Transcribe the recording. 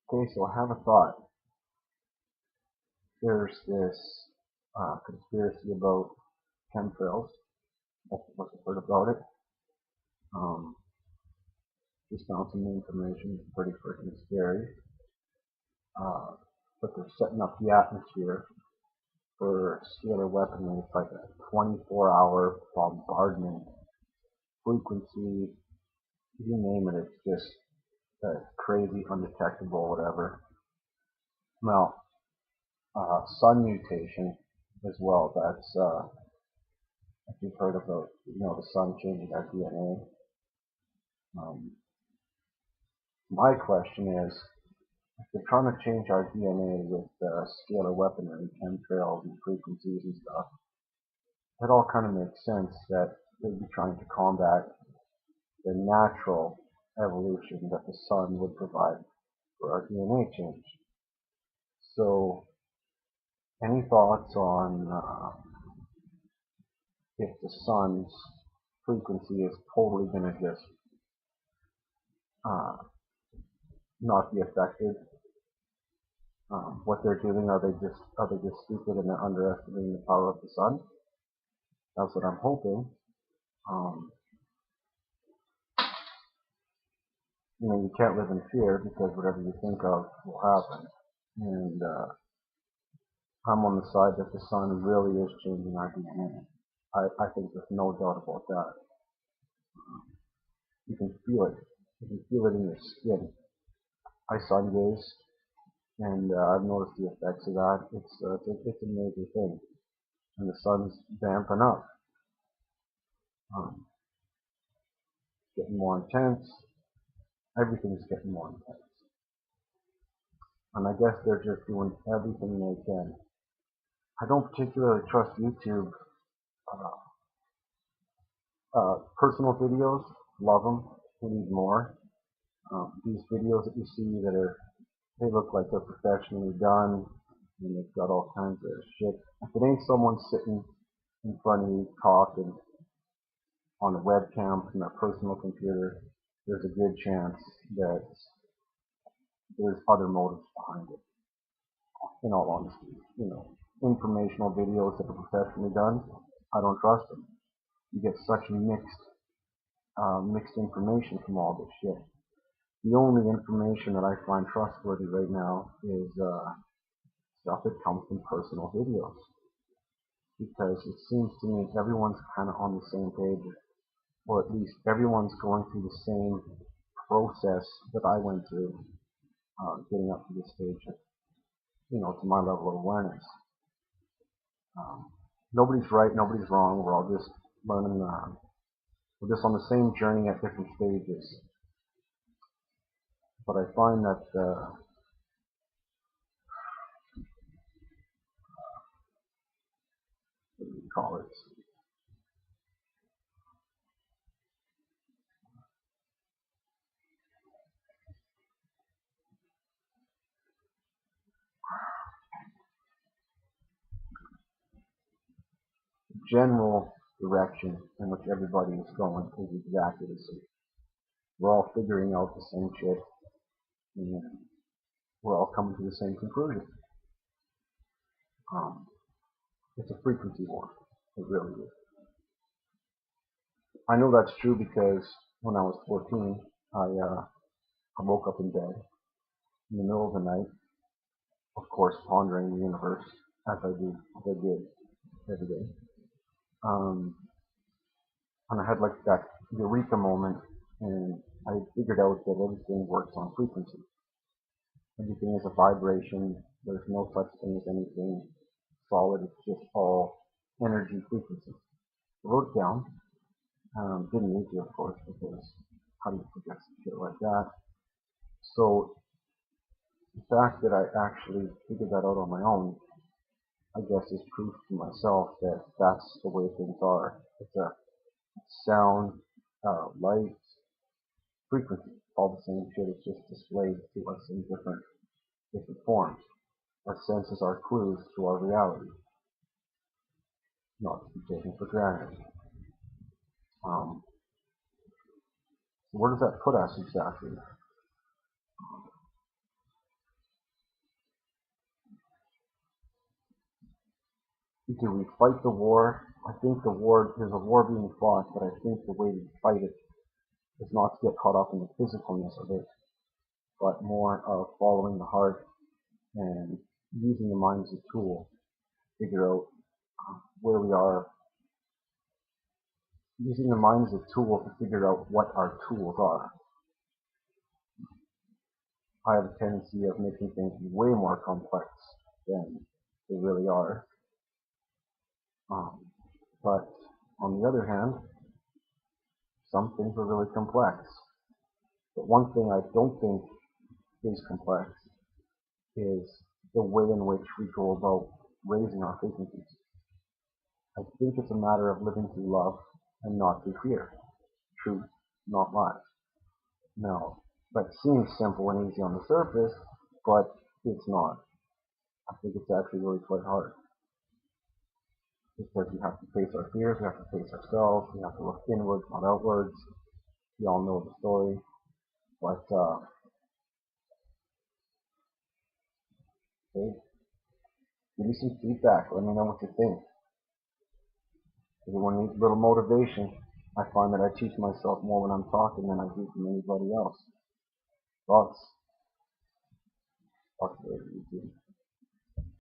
Okay, so I have a thought. There's this conspiracy about chemtrails. Most of us have heard about it. Um, just found some new information. It's pretty freaking scary. Uh, but they're setting up the atmosphere for scalar weaponry. It's like a 24-hour bombardment frequency. You name it. It's just crazy, undetectable, whatever. Now, sun mutation as well. That's if you've heard about, the sun changing our DNA. Um, my question is, if they're trying to change our DNA with scalar weaponry, chemtrails, and frequencies and stuff, it all kind of makes sense that they'd be trying to combat the natural evolution that the sun would provide for our DNA change. So, any thoughts on if the sun's frequency is totally going to just uh, not be affected? What they're doing, are they just stupid and they're underestimating the power of the sun? That's what I'm hoping. Um, you can't live in fear because whatever you think of will happen. And I'm on the side that the sun really is changing our DNA. I think there's no doubt about that. You can feel it. You can feel it in your skin. I sun gaze, and I've noticed the effects of that. It's a major thing. And the sun's vamping up. Um, getting more intense. Everything's getting more intense. And I guess they're just doing everything they can. I don't particularly trust YouTube personal videos. Love them. We need more. These videos that you see they look like they're professionally done, and they've got all kinds of shit. If it ain't someone sitting in front of you talking on a webcam from their personal computer, there's a good chance that there's other motives behind it. In all honesty, informational videos that are professionally done, I don't trust them. You get such mixed information from all this shit. The only information that I find trustworthy right now is stuff that comes from personal videos, because it seems to me everyone's kind of on the same page, or at least everyone's going through the same process that I went through, getting up to this stage, to my level of awareness. Um, nobody's right, nobody's wrong. We're all just learning. We're just on the same journey at different stages. But I find that what do you call it? General direction in which everybody is going is exactly the same. We're all figuring out the same shit, and we're all coming to the same conclusion. Um, it's a frequency war. It really is. I know that's true because when I was 14, I woke up in bed in the middle of the night, of course, pondering the universe as I did every day. Um, and I had like that eureka moment, and I figured out that everything works on frequency. Everything is a vibration. There's no such thing as anything solid. It's just all energy frequency. I wrote it down. Didn't need to, of course, because how do you forget some shit like that? So the fact that I actually figured that out on my own, I guess, is proof to myself that that's the way things are. It's a sound, light, frequency, all the same shit. It's just displayed to us in different forms. Our senses are clues to our reality, not to be taken for granted. Um, so where does that put us exactly? do we fight the war? I think there's a war being fought, but I think the way we fight it is not to get caught up in the physicalness of it, but more of following the heart and using the mind as a tool to figure out where we are, using the mind as a tool to figure out what our tools are. I have a tendency of making things way more complex than they really are. But on the other hand, some things are really complex. But one thing I don't think is complex is the way in which we go about raising our frequencies. I think it's a matter of living through love and not through fear. Truth, not lies. Now, that seems simple and easy on the surface, but it's not. I think it's actually really quite hard. Because we have to face our fears, we have to face ourselves, we have to look inwards, not outwards. We all know the story. But, hey, give me some feedback. Let me know what you think. Everyone needs a little motivation. I find that I teach myself more when I'm talking than I do from anybody else. Thoughts? Talk to you later, YouTube.